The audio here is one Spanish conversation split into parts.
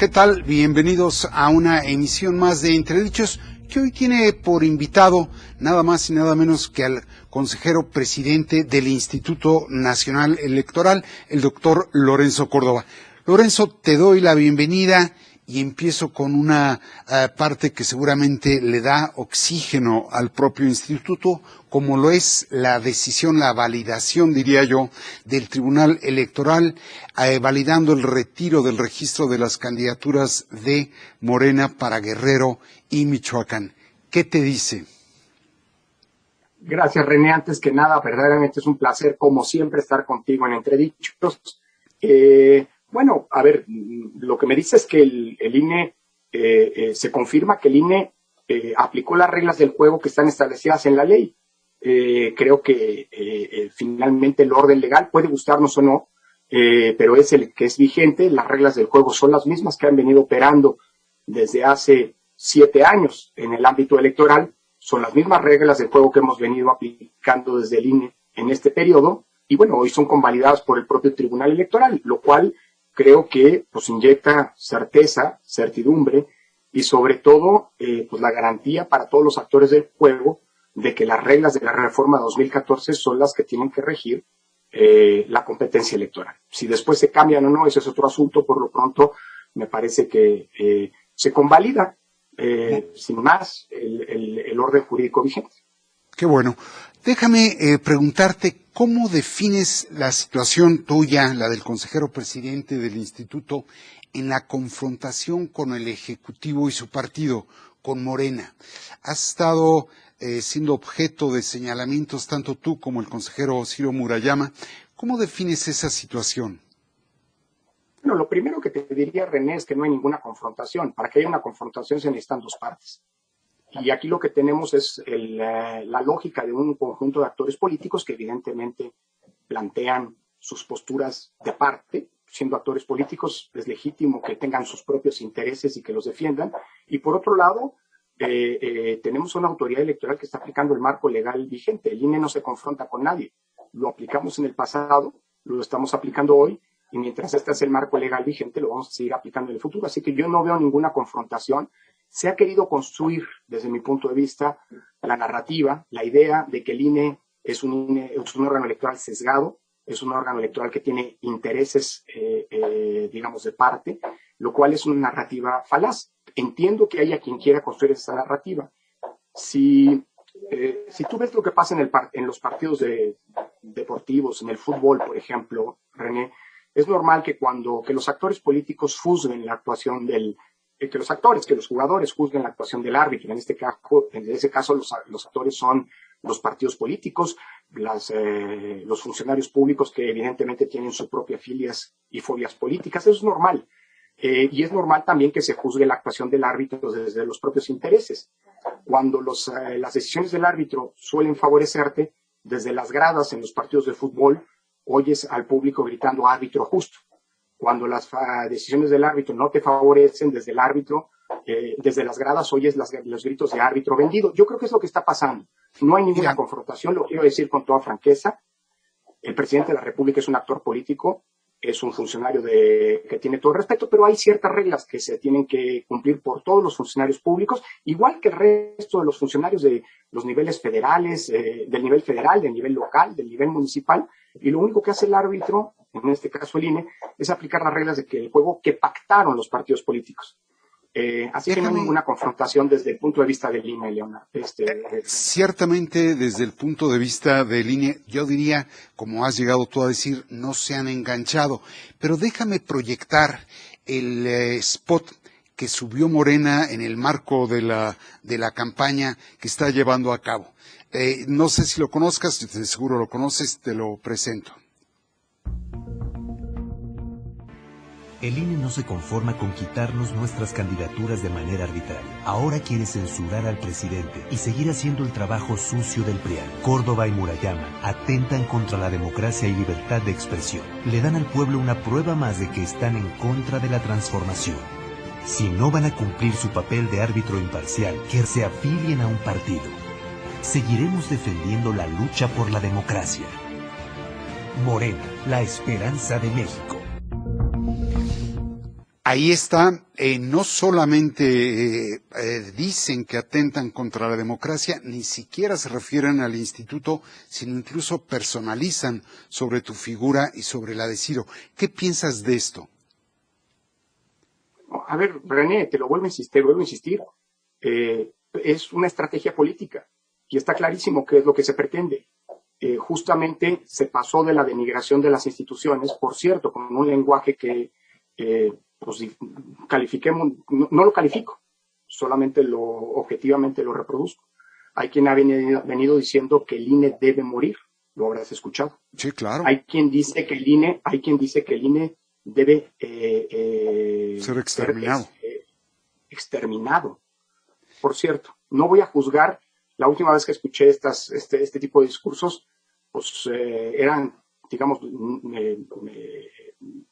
¿Qué tal? Bienvenidos a una emisión más de Entredichos, que hoy tiene por invitado nada más y nada menos que al consejero presidente del Instituto Nacional Electoral, el doctor Lorenzo Córdoba. Lorenzo, te doy la bienvenida y empiezo con una parte que seguramente le da oxígeno al propio instituto, como lo es la decisión, la validación, diría yo, del Tribunal Electoral, validando el retiro del registro de las candidaturas de Morena para Guerrero y Michoacán. ¿Qué te dice? Gracias, René. Antes que nada, verdaderamente es un placer, como siempre, estar contigo en Entredichos. Bueno, a ver, lo que me dice es que el INE, se confirma que el INE aplicó las reglas del juego que están establecidas en la ley. Creo que finalmente el orden legal puede gustarnos o no, pero es el que es vigente. Las reglas del juego son las mismas que han venido operando desde hace 7 años en el ámbito electoral. Son las mismas reglas del juego que hemos venido aplicando desde el INE en este periodo. Y bueno, hoy son convalidadas por el propio Tribunal Electoral, lo cual creo que pues inyecta certeza, certidumbre y sobre todo pues la garantía para todos los actores del juego de que las reglas de la reforma 2014 son las que tienen que regir la competencia electoral. Si después se cambian o no, ese es otro asunto. Por lo pronto me parece que se convalida sin más el orden jurídico vigente. Qué bueno. Déjame preguntarte, ¿cómo defines la situación tuya, la del consejero presidente del instituto, en la confrontación con el Ejecutivo y su partido, con Morena? Has estado siendo objeto de señalamientos tanto tú como el consejero Ciro Murayama. ¿Cómo defines esa situación? Bueno, lo primero que te diría, René, es que no hay ninguna confrontación. Para que haya una confrontación se necesitan dos partes. Y aquí lo que tenemos es la lógica de un conjunto de actores políticos que evidentemente plantean sus posturas de parte. Siendo actores políticos, es legítimo que tengan sus propios intereses y que los defiendan. Y por otro lado, tenemos una autoridad electoral que está aplicando el marco legal vigente. El INE no se confronta con nadie. Lo aplicamos en el pasado, lo estamos aplicando hoy, y mientras este es el marco legal vigente, lo vamos a seguir aplicando en el futuro. Así que yo no veo ninguna confrontación. Se ha querido construir, desde mi punto de vista, la narrativa, la idea de que el INE es un órgano electoral sesgado, es un órgano electoral que tiene intereses, digamos, de parte, lo cual es una narrativa falaz. Entiendo que haya quien quiera construir esa narrativa. Si tú ves lo que pasa en los partidos deportivos, en el fútbol, por ejemplo, René, es normal que que los actores políticos juzguen la actuación que los jugadores juzguen la actuación del árbitro. En ese caso los actores son los partidos políticos, los funcionarios públicos que evidentemente tienen sus propias filias y fobias políticas. Eso es normal. Y es normal también que se juzgue la actuación del árbitro desde los propios intereses. Cuando las decisiones del árbitro suelen favorecerte, desde las gradas en los partidos de fútbol, oyes al público gritando árbitro justo. Cuando las decisiones del árbitro no te favorecen, desde el árbitro, desde las gradas oyes los gritos de árbitro vendido. Yo creo que es lo que está pasando. No hay ninguna confrontación, lo quiero decir con toda franqueza. El presidente de la República es un actor político, es un funcionario que tiene todo el respeto, pero hay ciertas reglas que se tienen que cumplir por todos los funcionarios públicos, igual que el resto de los funcionarios de los niveles federales, del nivel federal, del nivel local, del nivel municipal, y lo único que hace el árbitro, en este caso el INE, es aplicar las reglas del juego que pactaron los partidos políticos. Así que no hay ninguna confrontación desde el punto de vista del INE, Leonardo. Ciertamente, desde el punto de vista del INE, yo diría, como has llegado tú a decir, no se han enganchado. Pero déjame proyectar el spot que subió Morena en el marco de la campaña que está llevando a cabo. No sé si lo conozcas, seguro lo conoces, te lo presento. El INE no se conforma con quitarnos nuestras candidaturas de manera arbitraria. Ahora quiere censurar al presidente y seguir haciendo el trabajo sucio del PRIAN. Córdoba y Murayama atentan contra la democracia y libertad de expresión. Le dan al pueblo una prueba más de que están en contra de la transformación. Si no van a cumplir su papel de árbitro imparcial, que se afilien a un partido. Seguiremos defendiendo la lucha por la democracia. Morena, la esperanza de México. ahí está, no solamente dicen que atentan contra la democracia, ni siquiera se refieren al instituto, sino incluso personalizan sobre tu figura y sobre la de Ciro. ¿Qué piensas de esto? A ver, René, te lo vuelvo a insistir. Es una estrategia política y está clarísimo qué es lo que se pretende. Justamente se pasó de la denigración de las instituciones, por cierto, con un lenguaje que pues califiquemos, no lo califico, solamente objetivamente lo reproduzco. Hay quien ha venido diciendo que el INE debe morir, lo habrás escuchado. Sí, claro. Hay quien dice que el INE debe ser exterminado. Exterminado. Por cierto, no voy a juzgar. La última vez que escuché este tipo de discursos, pues eran, digamos,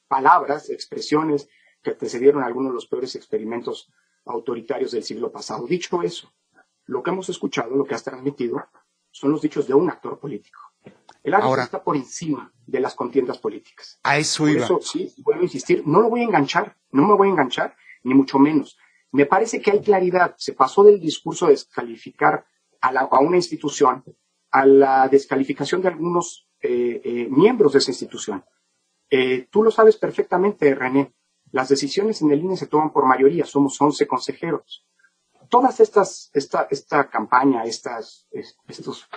palabras, expresiones que antecedieron a algunos de los peores experimentos autoritarios del siglo pasado. Dicho eso, lo que hemos escuchado, lo que has transmitido, son los dichos de un actor político. El árbitro está por encima de las contiendas políticas. A eso por iba. Eso, sí, vuelvo a insistir, no lo voy a enganchar, no me voy a enganchar, ni mucho menos. Me parece que hay claridad. Se pasó del discurso de descalificar a una institución a la descalificación de algunos miembros de esa institución. Tú lo sabes perfectamente, René. Las decisiones en el INE se toman por mayoría. Somos 11 consejeros. Todas esta campaña, estos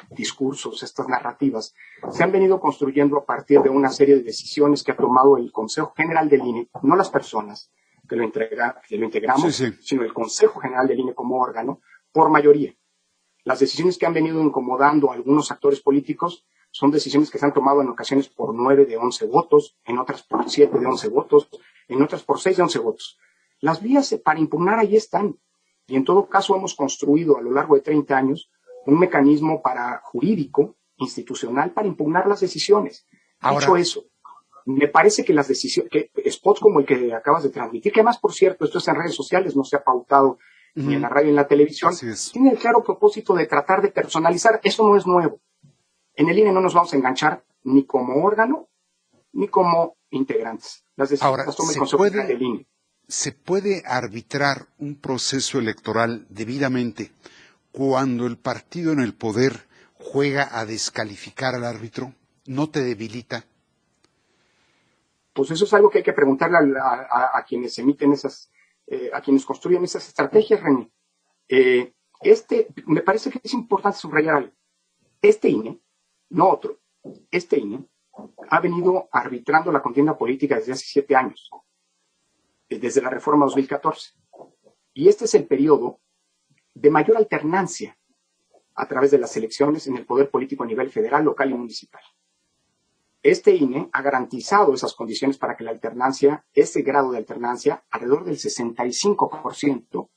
discursos, estas narrativas, se han venido construyendo a partir de una serie de decisiones que ha tomado el Consejo General del INE, no las personas que lo integramos, sí. sino el Consejo General del INE como órgano, por mayoría. Las decisiones que han venido incomodando a algunos actores políticos son decisiones que se han tomado en ocasiones por 9 de 11 votos, en otras por 7 de 11 votos, en otras por 6 de 11 votos. Las vías para impugnar ahí están. Y en todo caso hemos construido a lo largo de 30 años un mecanismo jurídico, institucional, para impugnar las decisiones. Dicho eso, me parece que las decisiones, que spots como el que acabas de transmitir, que además, por cierto, esto es en redes sociales, no se ha pautado ni en la radio ni en la televisión, tiene el claro propósito de tratar de personalizar. Eso no es nuevo. En el INE no nos vamos a enganchar ni como órgano ni como integrantes. Las decisiones las toma el Consejo General del INE. ¿Se puede arbitrar un proceso electoral debidamente cuando el partido en el poder juega a descalificar al árbitro? ¿No te debilita? Pues eso es algo que hay que preguntarle a quienes emiten a quienes construyen esas estrategias, René. Me parece que es importante subrayar algo. Este INE, no otro, este INE ha venido arbitrando la contienda política desde hace 7 años. Desde la reforma 2014. Y este es el periodo de mayor alternancia a través de las elecciones en el poder político a nivel federal, local y municipal. Este INE ha garantizado esas condiciones para que la alternancia, ese grado de alternancia, alrededor del 65%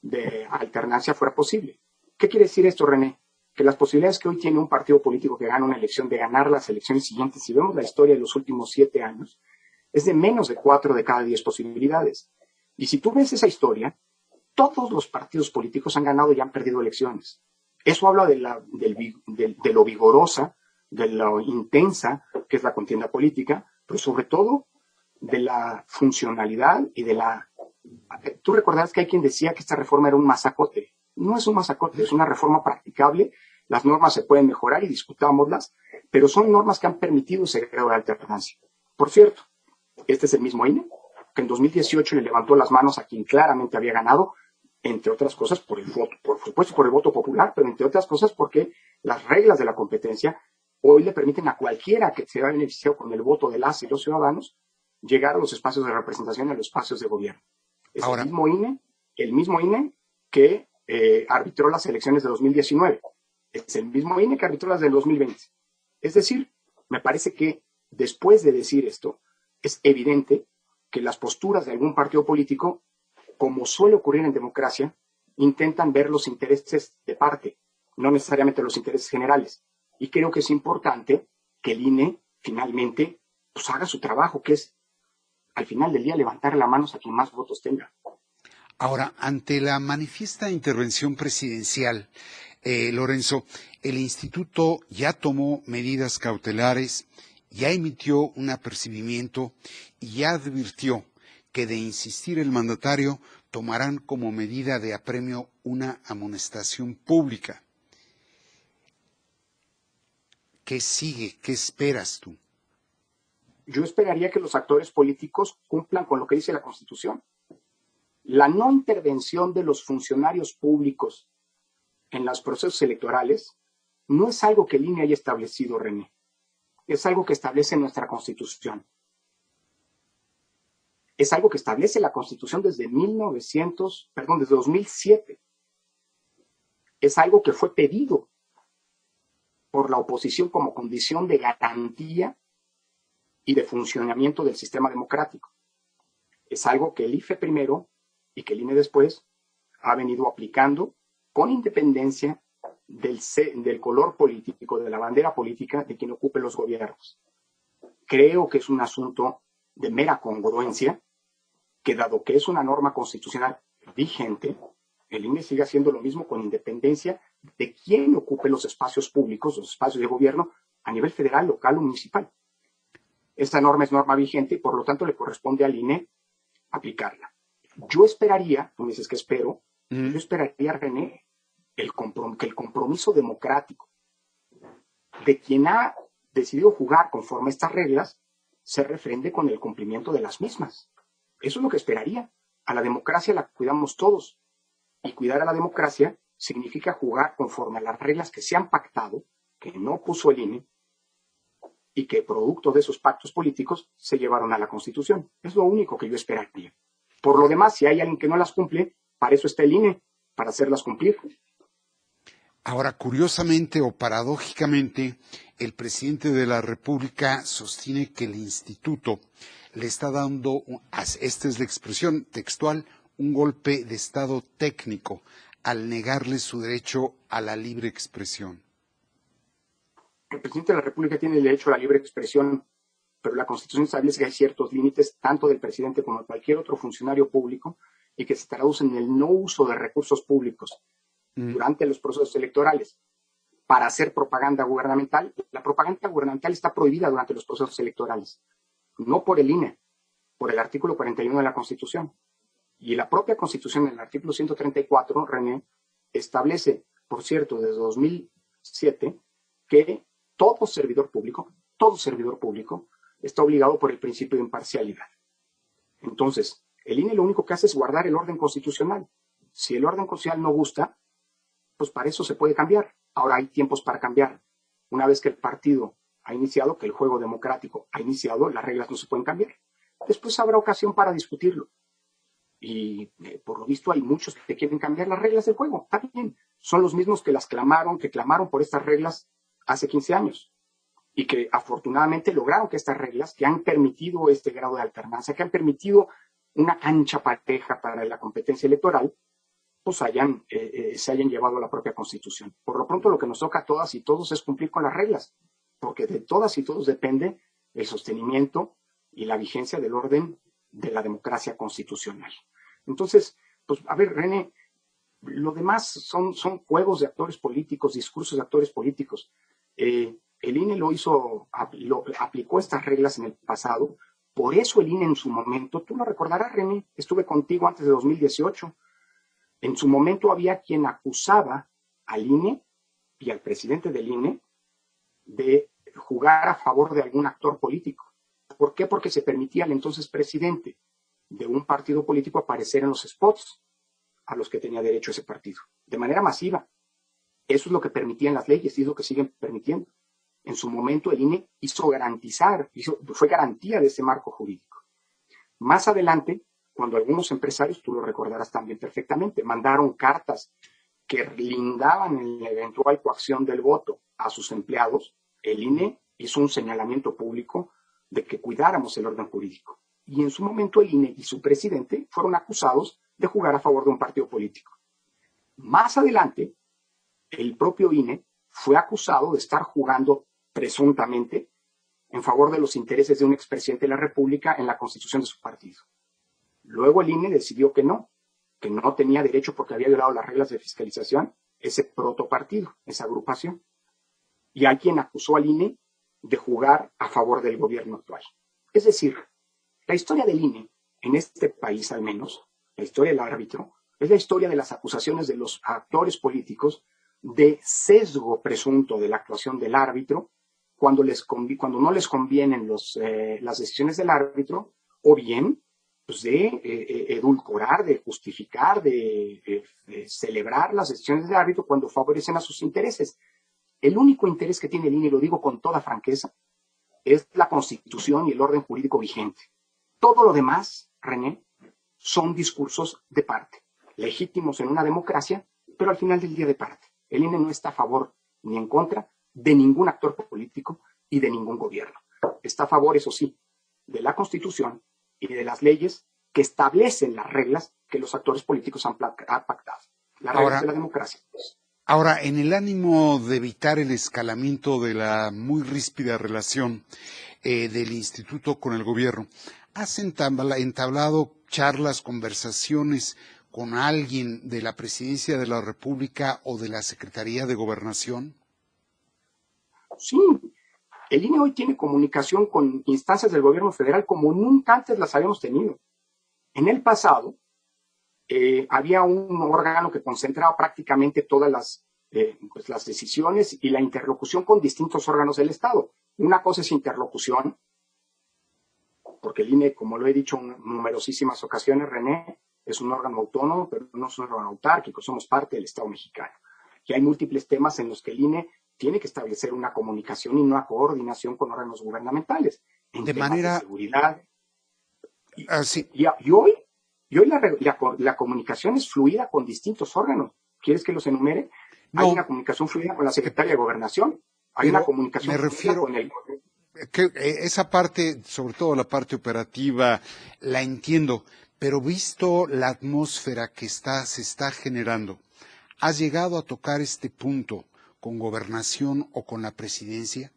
de alternancia fuera posible. ¿Qué quiere decir esto, René? Que las posibilidades que hoy tiene un partido político que gana una elección de ganar las elecciones siguientes, si vemos la historia de los últimos 7 años, es de menos de 4 de cada 10 posibilidades. Y si tú ves esa historia, todos los partidos políticos han ganado y han perdido elecciones. Eso habla de lo vigorosa, de lo intensa que es la contienda política, pero sobre todo de la funcionalidad y de la... Tú recordarás que hay quien decía que esta reforma era un masacote. No es un masacote, es una reforma practicable. Las normas se pueden mejorar y discutámoslas, pero son normas que han permitido ese grado de alternancia. Por cierto, este es el mismo INE que en 2018 le levantó las manos a quien claramente había ganado, entre otras cosas por el voto, por supuesto por el voto popular, pero entre otras cosas porque las reglas de la competencia hoy le permiten a cualquiera que se haya beneficiado con el voto de las y los ciudadanos llegar a los espacios de representación y a los espacios de gobierno. Es el mismo INE que arbitró las elecciones de 2019. Es el mismo INE que arbitró las del 2020. Es decir, me parece que después de decir esto, es evidente que las posturas de algún partido político, como suele ocurrir en democracia, intentan ver los intereses de parte, no necesariamente los intereses generales. Y creo que es importante que el INE finalmente pues, haga su trabajo, que es al final del día levantar las manos a quien más votos tenga. Ahora, ante la manifiesta intervención presidencial, Lorenzo, el instituto ya tomó medidas cautelares, ya emitió un apercibimiento y ya advirtió que de insistir el mandatario tomarán como medida de apremio una amonestación pública. ¿Qué sigue? ¿Qué esperas tú? Yo esperaría que los actores políticos cumplan con lo que dice la Constitución. La no intervención de los funcionarios públicos en los procesos electorales no es algo que el INE haya establecido, René. Es algo que establece nuestra Constitución. Es algo que establece la Constitución desde 2007. Es algo que fue pedido por la oposición como condición de garantía y de funcionamiento del sistema democrático. Es algo que el IFE primero y que el INE después ha venido aplicando con independencia del color político, de la bandera política de quien ocupe los gobiernos. Creo que es un asunto de mera congruencia, que dado que es una norma constitucional vigente, el INE sigue haciendo lo mismo con independencia de quien ocupe los espacios públicos, los espacios de gobierno a nivel federal, local o municipal. Esta norma es norma vigente y por lo tanto le corresponde al INE aplicarla. Yo esperaría, tú me dices que espero, yo esperaría, René, que el compromiso democrático de quien ha decidido jugar conforme a estas reglas se refrende con el cumplimiento de las mismas. Eso es lo que esperaría. A la democracia la cuidamos todos. Y cuidar a la democracia significa jugar conforme a las reglas que se han pactado, que no puso el INE, y que producto de esos pactos políticos se llevaron a la Constitución. Es lo único que yo esperaría. Por lo demás, si hay alguien que no las cumple, para eso está el INE, para hacerlas cumplir. Ahora, curiosamente o paradójicamente, el presidente de la República sostiene que el instituto le está dando, esta es la expresión textual, un golpe de estado técnico al negarle su derecho a la libre expresión. El presidente de la República tiene el derecho a la libre expresión, pero la Constitución establece que hay ciertos límites, tanto del presidente como de cualquier otro funcionario público, y que se traducen en el no uso de recursos públicos durante los procesos electorales para hacer propaganda gubernamental. La propaganda gubernamental está prohibida durante los procesos electorales, no por el INE, por el artículo 41 de la Constitución. Y la propia Constitución, en el artículo 134, René, establece, por cierto, desde 2007, que todo servidor público, está obligado por el principio de imparcialidad. Entonces, el INE lo único que hace es guardar el orden constitucional. Si el orden constitucional no gusta, pues para eso se puede cambiar. Ahora hay tiempos para cambiar. Una vez que el partido ha iniciado, que el juego democrático ha iniciado, las reglas no se pueden cambiar. Después habrá ocasión para discutirlo. Y por lo visto hay muchos que quieren cambiar las reglas del juego. Está bien. Son los mismos que clamaron por estas reglas hace 15 años. Y que afortunadamente lograron que estas reglas, que han permitido este grado de alternancia, que han permitido una cancha pareja para la competencia electoral, pues se hayan llevado a la propia Constitución. Por lo pronto lo que nos toca a todas y todos es cumplir con las reglas, porque de todas y todos depende el sostenimiento y la vigencia del orden de la democracia constitucional. Entonces, pues a ver, René, lo demás son juegos de actores políticos, discursos de actores políticos. El INE aplicó estas reglas en el pasado, por eso el INE en su momento, tú lo recordarás, René, estuve contigo antes de 2018, en su momento había quien acusaba al INE y al presidente del INE de jugar a favor de algún actor político. ¿Por qué? Porque se permitía al entonces presidente de un partido político aparecer en los spots a los que tenía derecho ese partido, de manera masiva. Eso es lo que permitían las leyes y es lo que siguen permitiendo. En su momento el INE fue garantía de ese marco jurídico. Más adelante, cuando algunos empresarios, tú lo recordarás también perfectamente, mandaron cartas que blindaban en la eventual coacción del voto a sus empleados, el INE hizo un señalamiento público de que cuidáramos el orden jurídico. Y en su momento el INE y su presidente fueron acusados de jugar a favor de un partido político. Más adelante, el propio INE fue acusado de estar jugando presuntamente en favor de los intereses de un expresidente de la República en la constitución de su partido. Luego el INE decidió que no tenía derecho porque había violado las reglas de fiscalización ese protopartido, esa agrupación. Y hay quien acusó al INE de jugar a favor del gobierno actual. Es decir, la historia del INE en este país al menos, la historia del árbitro, es la historia de las acusaciones de los actores políticos de sesgo presunto de la actuación del árbitro cuando no les convienen las decisiones del árbitro, o bien pues de edulcorar, de justificar, de celebrar las decisiones del árbitro cuando favorecen a sus intereses. El único interés que tiene el INE, y lo digo con toda franqueza, es la Constitución y el orden jurídico vigente. Todo lo demás, René, son discursos de parte, legítimos en una democracia, pero al final del día de parte. El INE no está a favor ni en contra de ningún actor político y de ningún gobierno. Está a favor, eso sí, de la Constitución y de las leyes que establecen las reglas que los actores políticos han pactado. Las reglas de la democracia. Ahora, en el ánimo de evitar el escalamiento de la muy ríspida relación del instituto con el gobierno, ¿has entablado charlas, conversaciones con alguien de la Presidencia de la República o de la Secretaría de Gobernación? Sí, el INE hoy tiene comunicación con instancias del gobierno federal como nunca antes las habíamos tenido. En el pasado había un órgano que concentraba prácticamente todas las decisiones y la interlocución con distintos órganos del Estado. Una cosa es interlocución, porque el INE, como lo he dicho en numerosísimas ocasiones, René, es un órgano autónomo, pero no es un órgano autárquico, somos parte del Estado mexicano. Y hay múltiples temas en los que el INE tiene que establecer una comunicación y una coordinación con órganos gubernamentales. En de temas manera de seguridad. sí. Y hoy la comunicación es fluida con distintos órganos. ¿Quieres que los enumere? No. Hay una comunicación fluida con la Secretaría de Gobernación. Hay una comunicación fluida con el... Que esa parte, sobre todo la parte operativa, la entiendo, pero visto la atmósfera que se está generando, ¿has llegado a tocar este punto con Gobernación o con la Presidencia?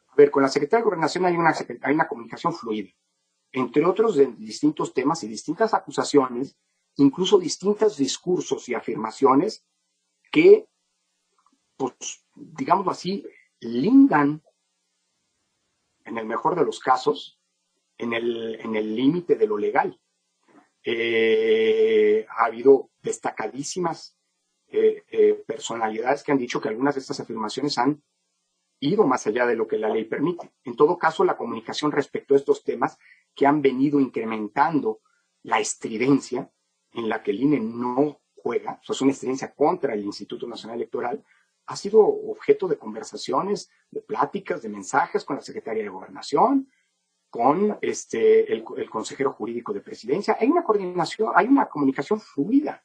A ver, con la Secretaría de Gobernación hay una comunicación fluida, entre otros de distintos temas y distintas acusaciones, incluso distintos discursos y afirmaciones que, pues, digámoslo así, lindan, en el mejor de los casos, en el límite de lo legal. Ha habido destacadísimas personalidades que han dicho que algunas de estas afirmaciones han ido más allá de lo que la ley permite. En todo caso, la comunicación respecto a estos temas que han venido incrementando la estridencia en la que el INE no juega, o sea, es una estridencia contra el Instituto Nacional Electoral, ha sido objeto de conversaciones, de pláticas, de mensajes con la Secretaría de Gobernación, con el consejero jurídico de Presidencia. Hay una coordinación, hay una comunicación fluida.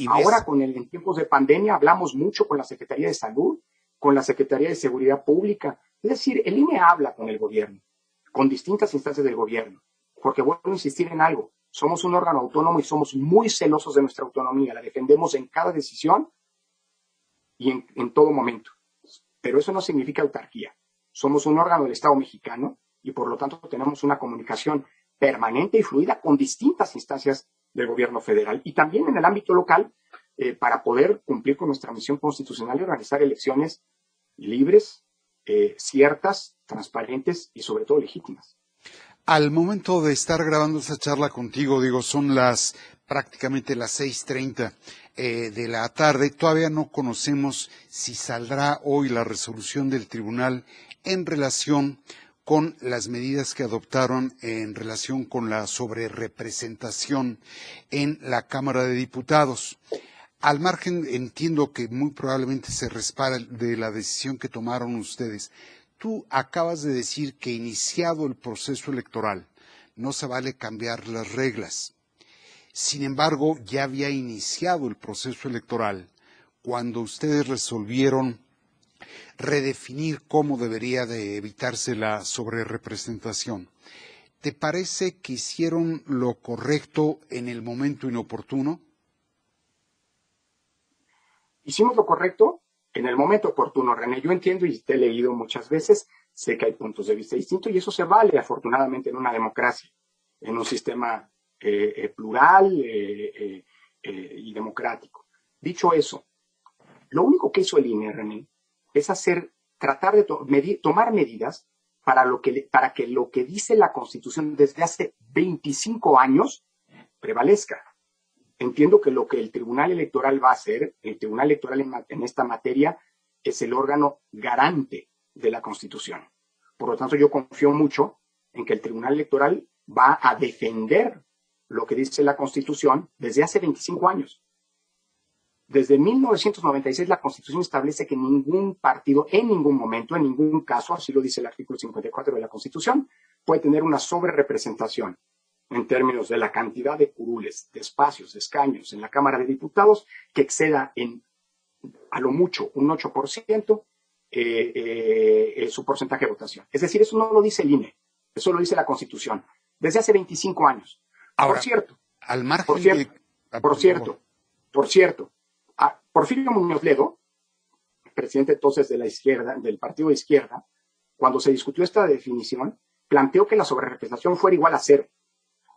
Ahora, en tiempos de pandemia, hablamos mucho con la Secretaría de Salud, con la Secretaría de Seguridad Pública. Es decir, el INE habla con el gobierno, con distintas instancias del gobierno, porque vuelvo a insistir en algo, somos un órgano autónomo y somos muy celosos de nuestra autonomía, la defendemos en cada decisión y en todo momento. Pero eso no significa autarquía. Somos un órgano del Estado mexicano y por lo tanto tenemos una comunicación permanente y fluida con distintas instancias del gobierno federal y también en el ámbito local para poder cumplir con nuestra misión constitucional y organizar elecciones libres, ciertas, transparentes y sobre todo legítimas. Al momento de estar grabando esta charla contigo, son prácticamente las 6:30 de la tarde. Todavía no conocemos si saldrá hoy la resolución del tribunal en relación con las medidas que adoptaron en relación con la sobrerepresentación en la Cámara de Diputados. Al margen, entiendo que muy probablemente se respalda de la decisión que tomaron ustedes. Tú acabas de decir que iniciado el proceso electoral no se vale cambiar las reglas. Sin embargo, ya había iniciado el proceso electoral cuando ustedes resolvieron redefinir cómo debería de evitarse la sobrerepresentación. ¿Te parece que hicieron lo correcto en el momento inoportuno? Hicimos lo correcto en el momento oportuno, René. Yo entiendo y te he leído muchas veces, sé que hay puntos de vista distintos y eso se vale afortunadamente en una democracia, en un sistema plural y democrático. Dicho eso, lo único que hizo el INE, René, es tratar de tomar medidas para que lo que dice la Constitución desde hace 25 años prevalezca. Entiendo que lo que el Tribunal Electoral va a hacer, el Tribunal Electoral en esta materia, es el órgano garante de la Constitución. Por lo tanto, yo confío mucho en que el Tribunal Electoral va a defender lo que dice la Constitución desde hace 25 años. Desde 1996 la Constitución establece que ningún partido, en ningún momento, en ningún caso, así lo dice el artículo 54 de la Constitución, puede tener una sobrerepresentación en términos de la cantidad de curules, de espacios, de escaños en la Cámara de Diputados que exceda a lo mucho un 8% su porcentaje de votación. Es decir, eso no lo dice el INE, eso lo dice la Constitución, desde hace 25 años. Ahora, por cierto, al margen por cierto, Porfirio Muñoz Ledo, presidente entonces de la izquierda, del partido de izquierda, cuando se discutió esta definición, planteó que la sobrerepresentación fuera igual a 0.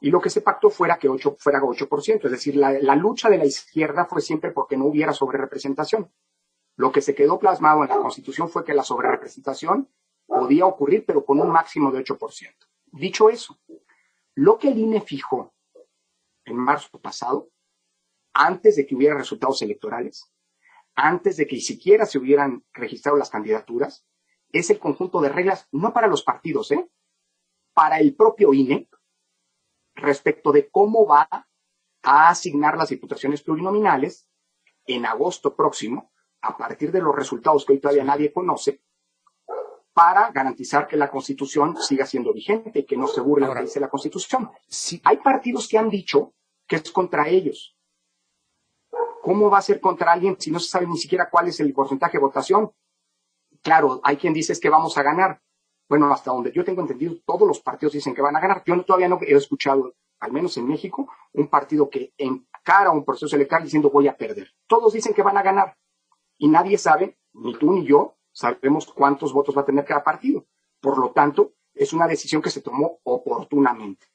Y lo que se pactó fuera que fuera 8%. Es decir, la lucha de la izquierda fue siempre porque no hubiera sobrerepresentación. Lo que se quedó plasmado en la Constitución fue que la sobrerepresentación podía ocurrir, pero con un máximo de 8%. Dicho eso, lo que el INE fijó en marzo pasado, antes de que hubiera resultados electorales, antes de que siquiera se hubieran registrado las candidaturas, es el conjunto de reglas, no para los partidos, para el propio INE, respecto de cómo va a asignar las diputaciones plurinominales en agosto próximo, a partir de los resultados que hoy todavía nadie conoce, para garantizar que la Constitución siga siendo vigente y que no se burle lo que dice la Constitución. Sí. Hay partidos que han dicho que es contra ellos. ¿Cómo va a ser contra alguien si no se sabe ni siquiera cuál es el porcentaje de votación? Claro, hay quien dice es que vamos a ganar. Bueno, hasta donde yo tengo entendido, todos los partidos dicen que van a ganar. Yo todavía no he escuchado, al menos en México, un partido que encara un proceso electoral diciendo voy a perder. Todos dicen que van a ganar. Y nadie sabe, ni tú ni yo, sabemos cuántos votos va a tener cada partido. Por lo tanto, es una decisión que se tomó oportunamente.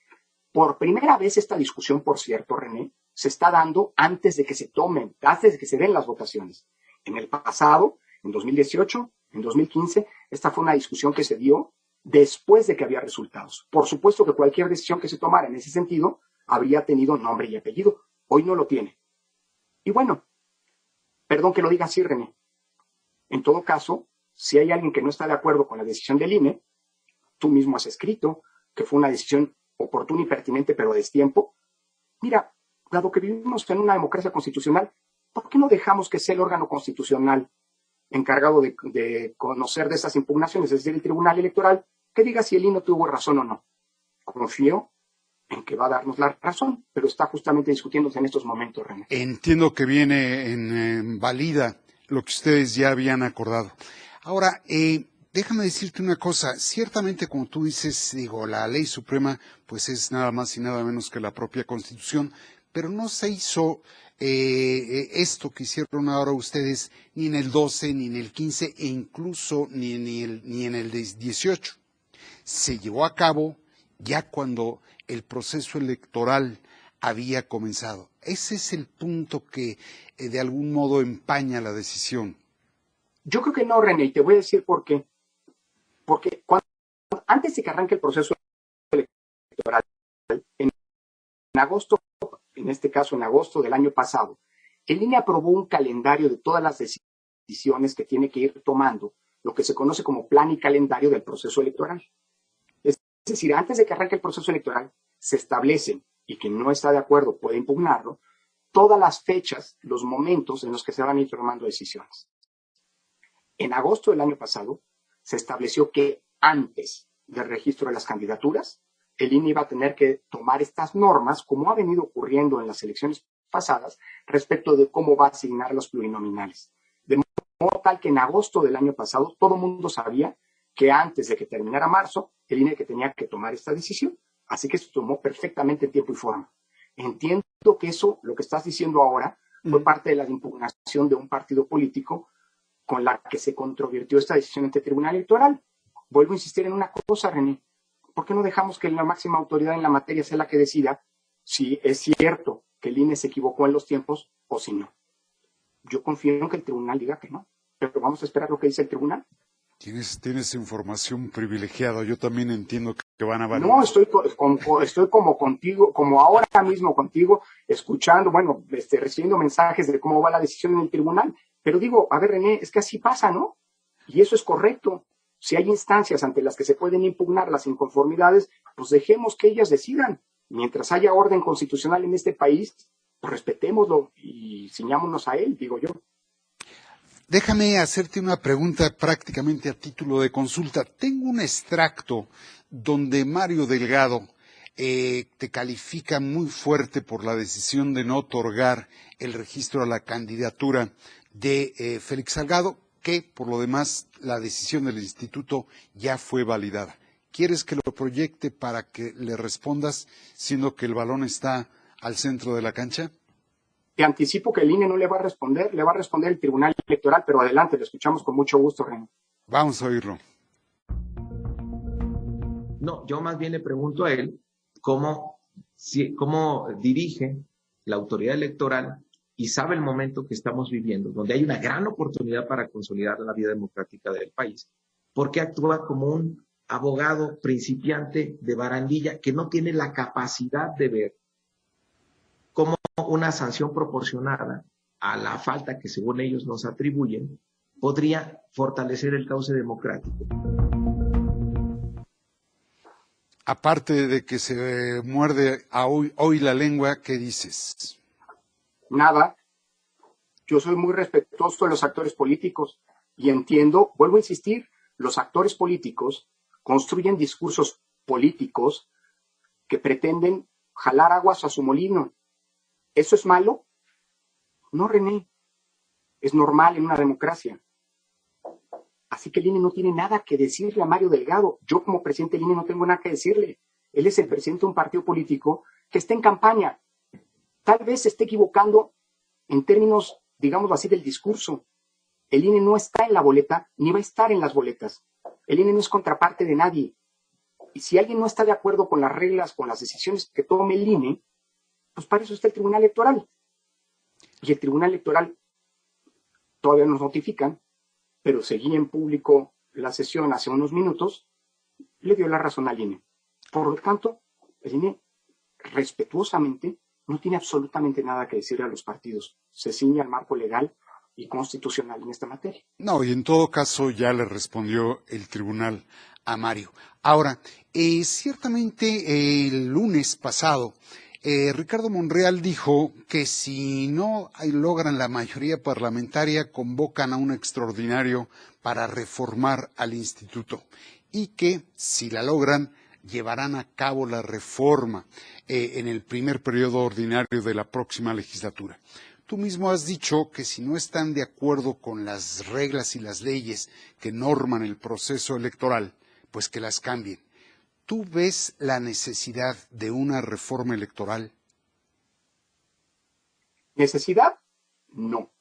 Por primera vez esta discusión, por cierto, René, se está dando antes de que se tomen, antes de que se den las votaciones. En el pasado, en 2018, en 2015, esta fue una discusión que se dio después de que había resultados. Por supuesto que cualquier decisión que se tomara en ese sentido habría tenido nombre y apellido. Hoy no lo tiene. Y bueno, perdón que lo diga así, René. En todo caso, si hay alguien que no está de acuerdo con la decisión del INE, tú mismo has escrito que fue una decisión oportuna y pertinente, pero a destiempo. Mira, dado que vivimos en una democracia constitucional, ¿por qué no dejamos que sea el órgano constitucional encargado de conocer de esas impugnaciones, es decir, el Tribunal Electoral, que diga si el INE tuvo razón o no? Confío en que va a darnos la razón, pero está justamente discutiéndose en estos momentos, René. Entiendo que viene en valida lo que ustedes ya habían acordado. Ahora, déjame decirte una cosa, ciertamente como tú dices, la ley suprema pues es nada más y nada menos que la propia Constitución, pero no se hizo esto que hicieron ahora ustedes ni en el 12, ni en el 15 e incluso ni en el 18. Se llevó a cabo ya cuando el proceso electoral había comenzado. Ese es el punto que de algún modo empaña la decisión. Yo creo que no, René, y te voy a decir por qué. Porque antes de que arranque el proceso electoral, en agosto, en este caso en agosto del año pasado, el INE aprobó un calendario de todas las decisiones que tiene que ir tomando, lo que se conoce como plan y calendario del proceso electoral. Es decir, antes de que arranque el proceso electoral, se establecen, y quien no está de acuerdo puede impugnarlo, todas las fechas, los momentos en los que se van a ir tomando decisiones. En agosto del año pasado, se estableció que antes del registro de las candidaturas, el INE iba a tener que tomar estas normas, como ha venido ocurriendo en las elecciones pasadas, respecto de cómo va a asignar los plurinominales. De modo tal que en agosto del año pasado, todo el mundo sabía que antes de que terminara marzo, el INE que tenía que tomar esta decisión. Así que se tomó perfectamente en tiempo y forma. Entiendo que eso, lo que estás diciendo ahora, fue parte de la impugnación de un partido político con la que se controvirtió esta decisión ante el Tribunal Electoral. Vuelvo a insistir en una cosa, René. ¿Por qué no dejamos que la máxima autoridad en la materia sea la que decida si es cierto que el INE se equivocó en los tiempos o si no? Yo confío en que el tribunal diga que no, pero vamos a esperar lo que dice el tribunal. Tienes información privilegiada. Yo también entiendo que van a validar. No, estoy como contigo, como ahora mismo contigo, escuchando, recibiendo mensajes de cómo va la decisión en el tribunal. Pero digo, a ver, René, es que así pasa, ¿no? Y eso es correcto. Si hay instancias ante las que se pueden impugnar las inconformidades, pues dejemos que ellas decidan. Mientras haya orden constitucional en este país, pues respetémoslo y ciñámonos a él, digo yo. Déjame hacerte una pregunta prácticamente a título de consulta. Tengo un extracto donde Mario Delgado te califica muy fuerte por la decisión de no otorgar el registro a la candidatura de Félix Salgado, que por lo demás la decisión del instituto ya fue validada. ¿Quieres que lo proyecte para que le respondas, siendo que el balón está al centro de la cancha? Te anticipo que el INE no le va a responder, le va a responder el Tribunal Electoral, pero adelante, lo escuchamos con mucho gusto, René. Vamos a oírlo. No, yo más bien le pregunto a él cómo dirige la autoridad electoral y sabe el momento que estamos viviendo, donde hay una gran oportunidad para consolidar la vida democrática del país. ¿Por qué actúa como un abogado principiante de barandilla que no tiene la capacidad de ver cómo una sanción proporcionada a la falta que según ellos nos atribuyen podría fortalecer el cauce democrático? Aparte de que se muerde hoy la lengua, ¿qué dices? Nada. Yo soy muy respetuoso de los actores políticos y entiendo, vuelvo a insistir, los actores políticos construyen discursos políticos que pretenden jalar aguas a su molino. ¿Eso es malo? No, René. Es normal en una democracia. Así que el INE no tiene nada que decirle a Mario Delgado. Yo como presidente del INE no tengo nada que decirle. Él es el presidente de un partido político que está en campaña. Tal vez se esté equivocando en términos, digámoslo así, del discurso. El INE no está en la boleta, ni va a estar en las boletas. El INE no es contraparte de nadie. Y si alguien no está de acuerdo con las reglas, con las decisiones que tome el INE, pues para eso está el Tribunal Electoral. Y el Tribunal Electoral todavía nos notifican, pero seguí en público la sesión hace unos minutos, le dio la razón al INE. Por lo tanto, el INE respetuosamente no tiene absolutamente nada que decirle a los partidos. Se ciñe al marco legal y constitucional en esta materia. No, y en todo caso ya le respondió el tribunal a Mario. Ahora, ciertamente el lunes pasado, Ricardo Monreal dijo que si no logran la mayoría parlamentaria, convocan a un extraordinario para reformar al instituto y que si la logran, llevarán a cabo la reforma en el primer periodo ordinario de la próxima legislatura. Tú mismo has dicho que si no están de acuerdo con las reglas y las leyes que norman el proceso electoral, pues que las cambien. ¿Tú ves la necesidad de una reforma electoral? ¿Necesidad? No.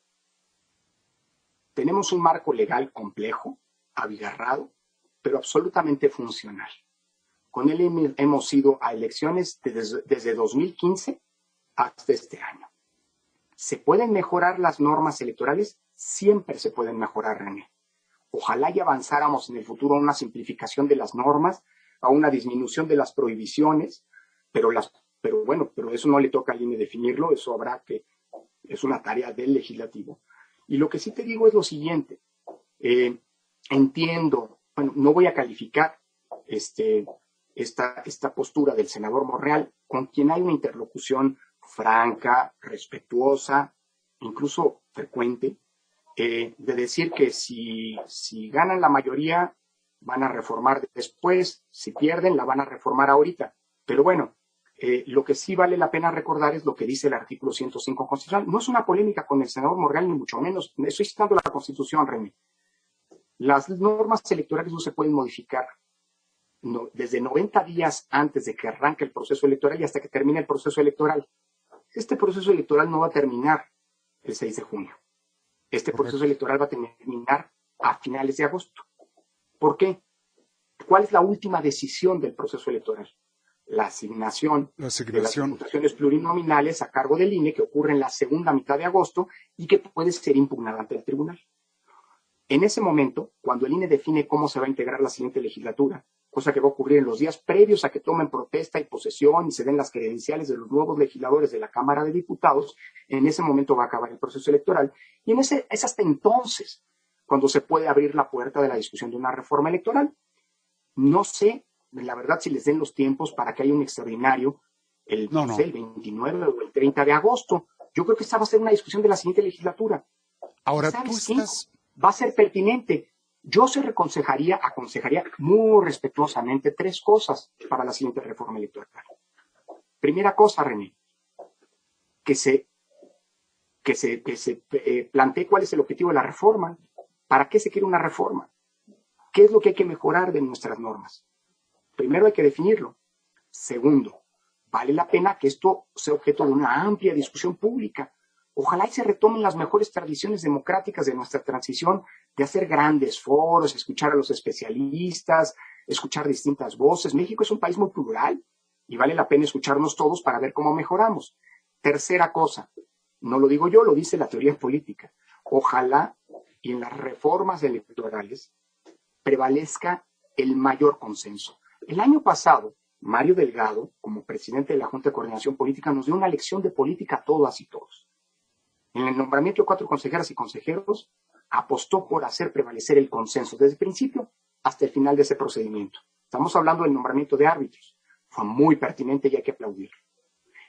Tenemos un marco legal complejo, abigarrado, pero absolutamente funcional. Con él hemos ido a elecciones desde 2015 hasta este año. ¿Se pueden mejorar las normas electorales? Siempre se pueden mejorar, René. Ojalá y avanzáramos en el futuro a una simplificación de las normas, a una disminución de las prohibiciones, pero eso no le toca al INE definirlo, eso habrá que, es una tarea del legislativo. Y lo que sí te digo es lo siguiente, entiendo, no voy a calificar esta postura del senador Monreal, con quien hay una interlocución franca, respetuosa, incluso frecuente, de decir que si ganan la mayoría van a reformar después, si pierden la van a reformar ahorita. Pero bueno, lo que sí vale la pena recordar es lo que dice el artículo 105 constitucional. No es una polémica con el senador Monreal, ni mucho menos. Estoy citando la Constitución, René. Las normas electorales no se pueden modificar desde 90 días antes de que arranque el proceso electoral y hasta que termine el proceso electoral. Este proceso electoral no va a terminar el 6 de junio. Este proceso electoral va a terminar a finales de agosto. ¿Por qué? ¿Cuál es la última decisión del proceso electoral? La asignación de las diputaciones plurinominales a cargo del INE, que ocurre en la segunda mitad de agosto y que puede ser impugnada ante el tribunal. En ese momento, cuando el INE define cómo se va a integrar la siguiente legislatura, cosa que va a ocurrir en los días previos a que tomen protesta y posesión y se den las credenciales de los nuevos legisladores de la Cámara de Diputados, en ese momento va a acabar el proceso electoral y es hasta entonces cuando se puede abrir la puerta de la discusión de una reforma electoral. No sé, la verdad, si les den los tiempos para que haya un extraordinario el 29 o el 30 de agosto. Yo creo que esta va a ser una discusión de la siguiente legislatura. Ahora, ¿Sabes qué? Va a ser pertinente. Yo aconsejaría muy respetuosamente 3 cosas para la siguiente reforma electoral. Primera cosa, René, que se plantee cuál es el objetivo de la reforma. ¿Para qué se quiere una reforma? ¿Qué es lo que hay que mejorar de nuestras normas? Primero hay que definirlo. Segundo, vale la pena que esto sea objeto de una amplia discusión pública. Ojalá y se retomen las mejores tradiciones democráticas de nuestra transición, de hacer grandes foros, escuchar a los especialistas, escuchar distintas voces. México es un país muy plural y vale la pena escucharnos todos para ver cómo mejoramos. Tercera cosa, no lo digo yo, lo dice la teoría política. Ojalá y en las reformas electorales prevalezca el mayor consenso. El año pasado, Mario Delgado, como presidente de la Junta de Coordinación Política, nos dio una lección de política a todas y todos. En el nombramiento de 4 consejeras y consejeros, apostó por hacer prevalecer el consenso desde el principio hasta el final de ese procedimiento. Estamos hablando del nombramiento de árbitros. Fue muy pertinente y hay que aplaudirlo.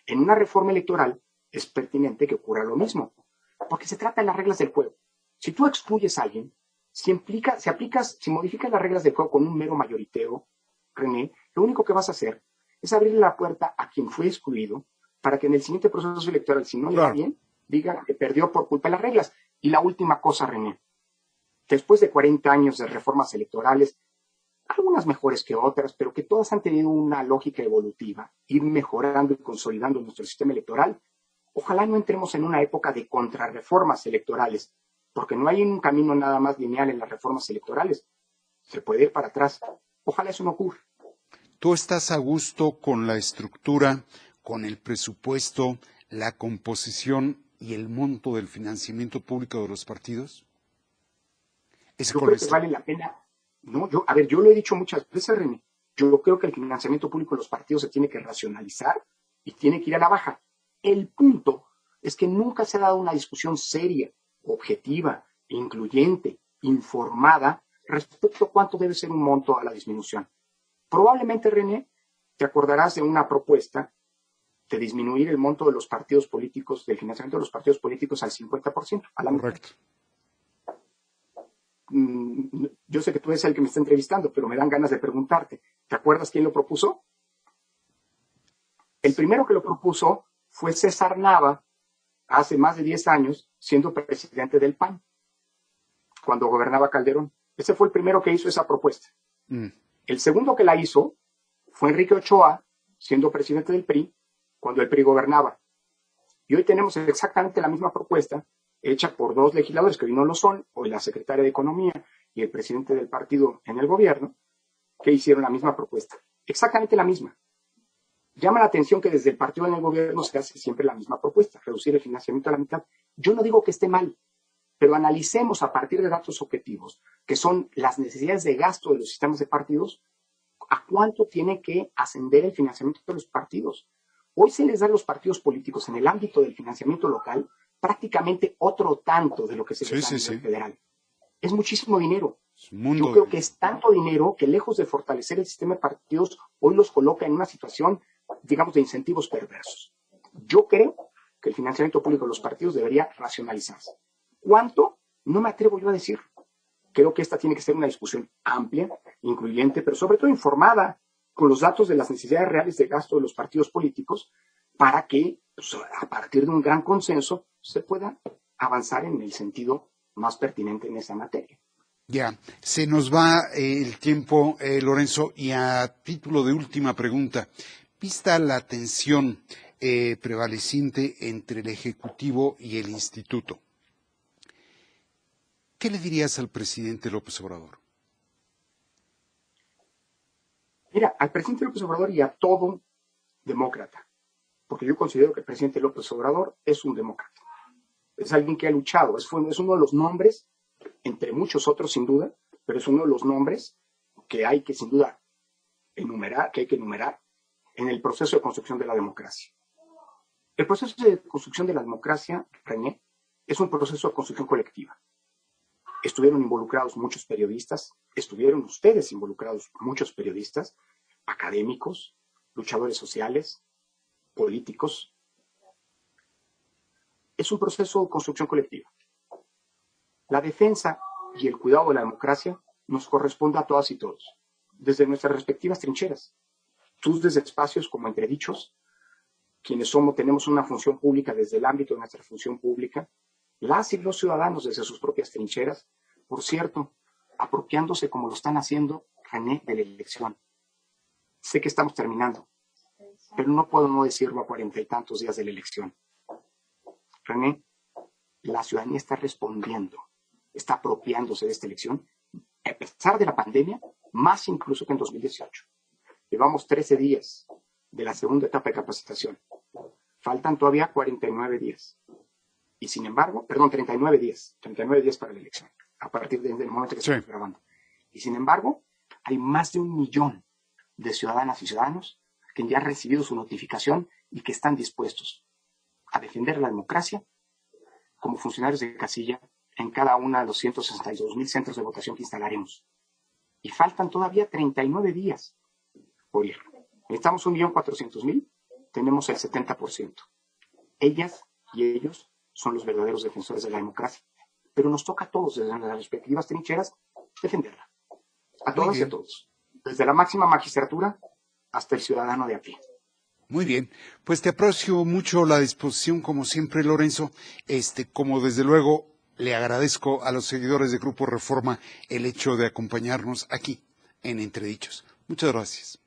En una reforma electoral es pertinente que ocurra lo mismo, porque se trata de las reglas del juego. Si tú excluyes a alguien, si modificas las reglas del juego con un mero mayoriteo, René, lo único que vas a hacer es abrirle la puerta a quien fue excluido para que en el siguiente proceso electoral, si no le va bien, diga que perdió por culpa de las reglas. Y la última cosa, René, después de 40 años de reformas electorales, algunas mejores que otras, pero que todas han tenido una lógica evolutiva, ir mejorando y consolidando nuestro sistema electoral, ojalá no entremos en una época de contrarreformas electorales, porque no hay un camino nada más lineal en las reformas electorales. Se puede ir para atrás. Ojalá eso no ocurra. ¿Tú estás a gusto con la estructura, con el presupuesto, la composición y el monto del financiamiento público de los partidos? Yo creo que vale la pena. No, yo lo he dicho muchas veces, René. Yo creo que el financiamiento público de los partidos se tiene que racionalizar y tiene que ir a la baja. El punto es que nunca se ha dado una discusión seria, objetiva, incluyente, informada respecto a cuánto debe ser un monto a la disminución. Probablemente, René, te acordarás de una propuesta de disminuir el monto de los partidos políticos, del financiamiento de los partidos políticos al 50%. A la Correcto. Yo sé que tú eres el que me está entrevistando, pero me dan ganas de preguntarte, ¿te acuerdas quién lo propuso? El primero que lo propuso fue César Nava, hace más de 10 años, siendo presidente del PAN, cuando gobernaba Calderón. Ese fue el primero que hizo esa propuesta. El segundo que la hizo fue Enrique Ochoa, siendo presidente del PRI, cuando el PRI gobernaba. Y hoy tenemos exactamente la misma propuesta, hecha por 2 legisladores que hoy no lo son, hoy la secretaria de Economía y el presidente del partido en el gobierno, que hicieron la misma propuesta. Exactamente la misma. Llama la atención que desde el partido en el gobierno se hace siempre la misma propuesta, reducir el financiamiento a la mitad. Yo no digo que esté mal, pero analicemos a partir de datos objetivos, que son las necesidades de gasto de los sistemas de partidos, a cuánto tiene que ascender el financiamiento de los partidos. Hoy se les da a los partidos políticos en el ámbito del financiamiento local prácticamente otro tanto de lo que se les da a nivel federal. Es muchísimo dinero. Yo creo que es tanto dinero que lejos de fortalecer el sistema de partidos, hoy los coloca en una situación, digamos, de incentivos perversos. Yo creo que el financiamiento público de los partidos debería racionalizarse. ¿Cuánto? No me atrevo yo a decir. Creo que esta tiene que ser una discusión amplia, incluyente, pero sobre todo informada, con los datos de las necesidades reales de gasto de los partidos políticos, para que, pues, a partir de un gran consenso, se pueda avanzar en el sentido más pertinente en esa materia. Ya, se nos va el tiempo, Lorenzo, y a título de última pregunta, vista la tensión prevaleciente entre el Ejecutivo y el Instituto, ¿qué le dirías al presidente López Obrador? Mira, al presidente López Obrador y a todo demócrata, porque yo considero que el presidente López Obrador es un demócrata. Es alguien que ha luchado, es uno de los nombres entre muchos otros sin duda, pero es uno de los nombres que hay que sin duda enumerar, en el proceso de construcción de la democracia. El proceso de construcción de la democracia, René, es un proceso de construcción colectiva. Estuvieron involucrados muchos periodistas, estuvieron ustedes involucrados muchos periodistas, académicos, luchadores sociales, políticos. Es un proceso de construcción colectiva. La defensa y el cuidado de la democracia nos corresponde a todas y todos, desde nuestras respectivas trincheras. Tú desde espacios como Entredichos, quienes tenemos una función pública desde el ámbito de nuestra función pública, las y los ciudadanos desde sus propias trincheras, por cierto, apropiándose como lo están haciendo, René, de la elección. Sé que estamos terminando, pero no puedo no decirlo a 40 y tantos días de la elección. René, la ciudadanía está respondiendo, está apropiándose de esta elección, a pesar de la pandemia, más incluso que en 2018. Llevamos 13 días de la segunda etapa de capacitación. Faltan todavía 49 días. Y sin embargo, 39 días para la elección, a partir del momento que estamos grabando. Y sin embargo, hay más de 1 millón de ciudadanas y ciudadanos que ya han recibido su notificación y que están dispuestos a defender la democracia como funcionarios de casilla en cada uno de los 162,000 centros de votación que instalaremos. Y faltan todavía 39 días por ir. Necesitamos 1.400.000, tenemos el 70%. Ellas y ellos son los verdaderos defensores de la democracia. Pero nos toca a todos, desde las respectivas trincheras, defenderla. A todas y a todos. Desde la máxima magistratura hasta el ciudadano de a pie. Muy bien, pues te aprecio mucho la disposición, como siempre, Lorenzo. Como desde luego le agradezco a los seguidores de Grupo Reforma el hecho de acompañarnos aquí en Entredichos. Muchas gracias.